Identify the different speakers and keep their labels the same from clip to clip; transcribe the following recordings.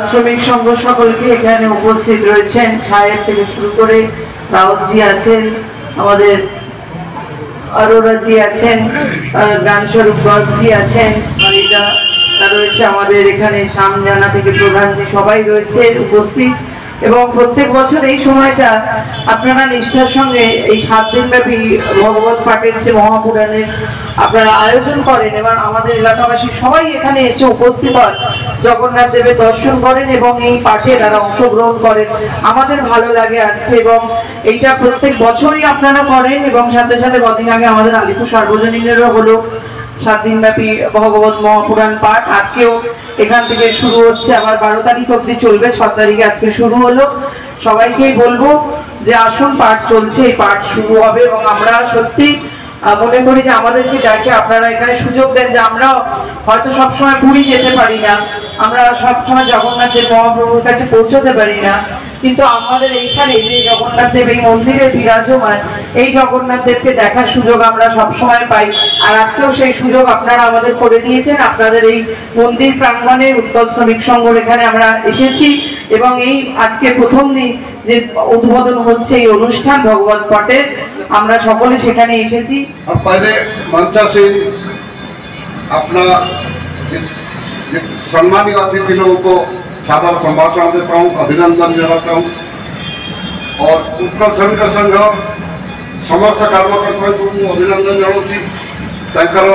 Speaker 1: শ্রমিক সংঘ সকলকে এখানে উপস্থিত রয়েছেন, সাহেব থেকে শুরু করে রাউতজি আছেন, আমাদের অরোরাজি আছেন, গানস্বরূপ গর্বজি আছেন, রয়েছে আমাদের এখানে সামজানা থেকে প্রধানজি, সবাই রয়েছে উপস্থিত। এবং প্রত্যেক বছর এই সময়টা আপনারা নিষ্ঠার সঙ্গে এই 7 দিন ব্যাপী ভগবত পাঠের যে মহাপুরাণের আপনারা আয়োজন করেন এবং আমাদের এলাকাবাসী সবাই এখানে এসে উপস্থিত হন, জগন্নাথ দেবের দর্শন করেন এবং এই পাঠে তারা অংশগ্রহণ করেন। আমাদের ভালো লাগে আসতে এবং এইটা প্রত্যেক বছরই আপনারা করেন। এবং সাথে সাথে কদিন আগে আমাদের আলিপুর সার্বজনীনেরও হলো 7 দিন ব্যাপী ভগবত মহাপুরাণ পাঠ। আজকেও এখান থেকে শুরু হচ্ছে, আবার 12 তারিখ অবধি চলবে, 6 তারিখে আজকে শুরু হলো। সবাইকেই বলবো যে আসুন, পাঠ চলছে, এই পাঠ শুরু হবে এবং আমরা সত্যি মনে করি যে আমাদেরকে ডাকে আপনারা এখানে সুযোগ দেন, যে আমরা হয়তো সবসময় পুরী যেতে পারি না, আমরা সবসময় জগন্নাথের মহাপ্রভুর কাছে পৌঁছতে পারি না, কিন্তু আমাদের এইখানে যে জগন্নাথ দেব এই মন্দিরে বিরাজমান, এই জগন্নাথ দেবকে দেখার সুযোগ আমরা সবসময় পাই। আর আজকেও সেই সুযোগ আপনারা আমাদের করে দিয়েছেন। আপনাদের এই মন্দির প্রাঙ্গণে উৎকল শ্রমিক সংঘর এখানে আমরা এসেছি এবং এই আজকে প্রথম দিন যে উদ্বোধন হচ্ছে এই অনুষ্ঠান ভগবত পাঠের, আমরা সকলে সেখানে এসেছি।
Speaker 2: पहले मंचासीन अपना सम्मानित अतिथि लोगों को सादर संभाषण देता हूँ, अभिनंदन जनाता हूँ। और उत्कल श्रमिक संघ समस्त कर्मकर्ता को अभिनंदन जनाऊँगी। तांकर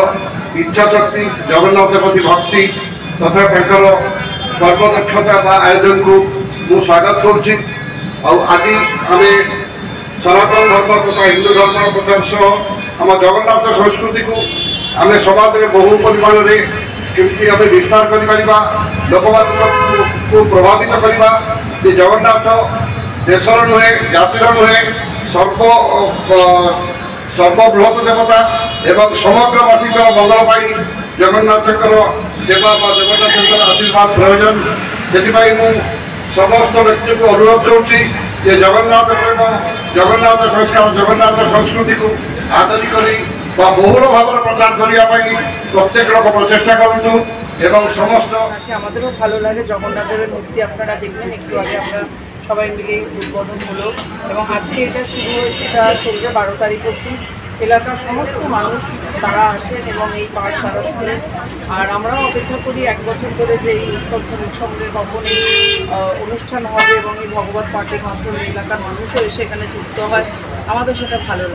Speaker 2: इच्छा शक्ति, जगन्नाथ प्रति भक्ति तथा तांकर कर्मदक्षता बा आयोजन को मु स्वागत करुच्ची। और आज आम सनातन धर्म तथा हिंदू धर्म प्रचार सह आम जगन्नाथ संस्कृति को आम समाज में बहु परिमाण में केमती आम विस्तार कर लोक को प्रभावित करवा। जगन्नाथ देशर नुहे, जातिर नुहे, सर्वबृहत देवता एवं समग्रवासी मंगल पाई जगन्नाथ सेवा जगन्नाथ आशीर्वाद प्रयोजन। से समस्त व्यक्ति को अनुरोध करुच्ची जे जगन्नाथ प्रेम, जगन्नाथ संस्कार, जगन्नाथ संस्कृति को आदरी करी बहुल भाव प्रचार करने प्रत्येक लोक प्रचेषा करूँ। समस्त
Speaker 1: আমাদেরও ভালো লাগে জগন্নাথের মূর্তি আপনারা দেখলেন একটু আগে, আমরা সবাই মিলে উদ্বোধন হলো এবং আজকে এটা শুরু হয়েছে, এটা চলবে 12 তারিখ অবধি। এলাকার সমস্ত মানুষ তারা আসেন এবং এই পাঠ তারা শোনেন। আর আমরাও অপেক্ষা করি 1 বছর ধরে যে এই উৎকল শ্রমিক সংঘের কখন এই অনুষ্ঠান হবে এবং এই ভগবত পাঠের মাধ্যমে এলাকার মানুষও এসে এখানে যুক্ত হয়, আমাদের সেটা ভালো লাগে।